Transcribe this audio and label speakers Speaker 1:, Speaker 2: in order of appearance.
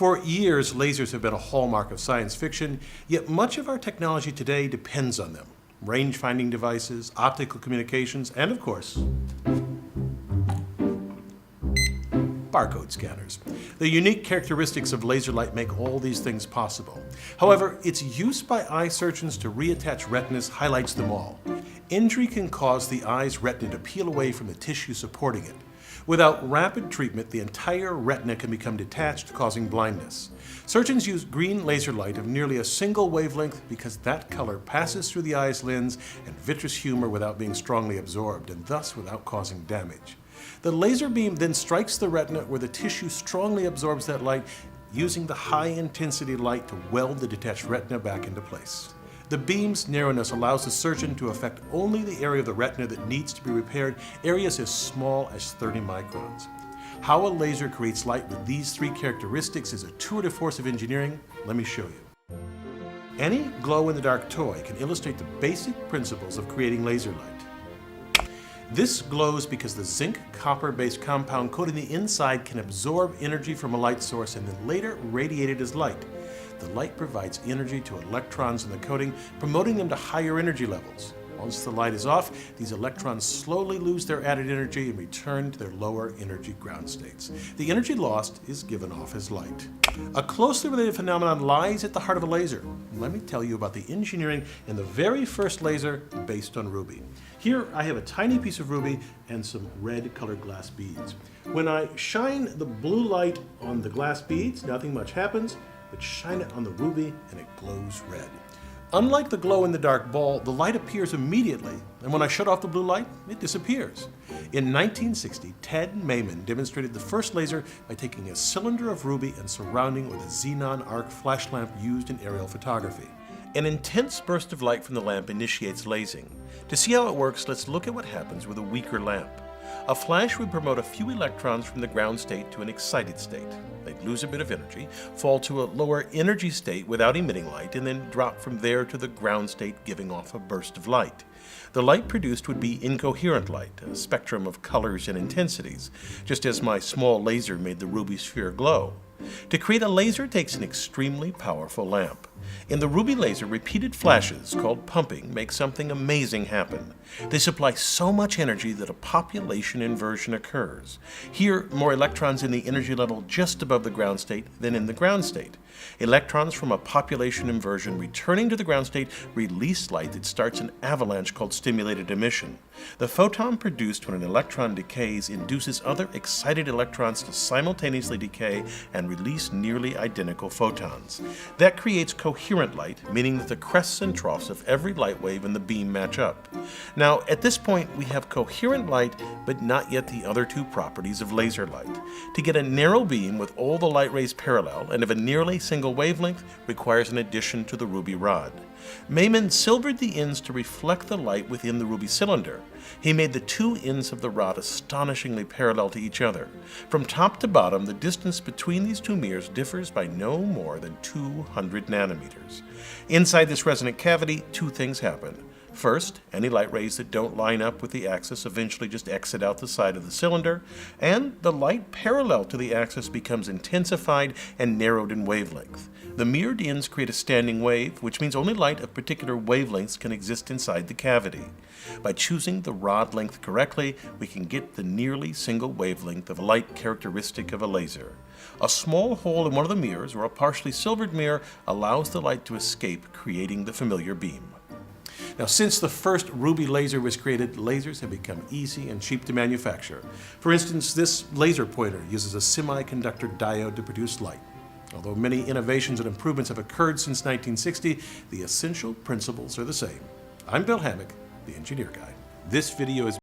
Speaker 1: For years, lasers have been a hallmark of science fiction, yet much of our technology today depends on them. Range-finding devices, optical communications, and of course, barcode scanners. The unique characteristics of laser light make all these things possible. However, its use by eye surgeons to reattach retinas highlights them all. Injury can cause the eye's retina to peel away from the tissue supporting it. Without rapid treatment, the entire retina can become detached, causing blindness. Surgeons use green laser light of nearly a single wavelength because that color passes through the eye's lens and vitreous humor without being strongly absorbed, and thus without causing damage. The laser beam then strikes the retina where the tissue strongly absorbs that light, using the high-intensity light to weld the detached retina back into place. The beam's narrowness allows the surgeon to affect only the area of the retina that needs to be repaired, areas as small as 30 microns. How a laser creates light with these three characteristics is a tour de force of engineering. Let me show you. Any glow-in-the-dark toy can illustrate the basic principles of creating laser light. This glows because the zinc-copper-based compound coating the inside can absorb energy from a light source and then later radiate it as light. The light provides energy to electrons in the coating, promoting them to higher energy levels. Once the light is off, these electrons slowly lose their added energy and return to their lower energy ground states. The energy lost is given off as light. A closely related phenomenon lies at the heart of a laser. Let me tell you about the engineering in the very first laser based on ruby. Here I have a tiny piece of ruby and some red colored glass beads. When I shine the blue light on the glass beads, nothing much happens, but shine it on the ruby and it glows red. Unlike the glow-in-the-dark ball, the light appears immediately, and when I shut off the blue light, it disappears. In 1960, Ted Mayman demonstrated the first laser by taking a cylinder of ruby and surrounding it with a xenon arc flash lamp used in aerial photography. An intense burst of light from the lamp initiates lasing. To see how it works, let's look at what happens with a weaker lamp. A flash would promote a few electrons from the ground state to an excited state. They'd lose a bit of energy, fall to a lower energy state without emitting light, and then drop from there to the ground state, giving off a burst of light. The light produced would be incoherent light, a spectrum of colors and intensities, just as my small laser made the ruby sphere glow. To create a laser takes an extremely powerful lamp. In the ruby laser, repeated flashes, called pumping, make something amazing happen. They supply so much energy that a population inversion occurs. Here, more electrons in the energy level just above the ground state than in the ground state. Electrons from a population inversion returning to the ground state release light that starts an avalanche called stimulated emission. The photon produced when an electron decays induces other excited electrons to simultaneously decay and release nearly identical photons. That creates coherent light, meaning that the crests and troughs of every light wave in the beam match up. Now, at this point, we have coherent light, but not yet the other two properties of laser light. To get a narrow beam with all the light rays parallel and of a nearly single wavelength requires an addition to the ruby rod. Mayman silvered the ends to reflect the light within the ruby cylinder. He made the two ends of the rod astonishingly parallel to each other. From top to bottom, the distance between these two mirrors differs by no more than 200 nanometers. Inside this resonant cavity, two things happen. First, any light rays that don't line up with the axis eventually just exit out the side of the cylinder, and the light parallel to the axis becomes intensified and narrowed in wavelength. The mirrored ends create a standing wave, which means only light of particular wavelengths can exist inside the cavity. By choosing the rod length correctly, we can get the nearly single wavelength of light characteristic of a laser. A small hole in one of the mirrors, or a partially silvered mirror, allows the light to escape, creating the familiar beam. Now, since the first ruby laser was created, lasers have become easy and cheap to manufacture. For instance, this laser pointer uses a semiconductor diode to produce light. Although many innovations and improvements have occurred since 1960, the essential principles are the same. I'm Bill Hammack, the Engineer Guy. This video is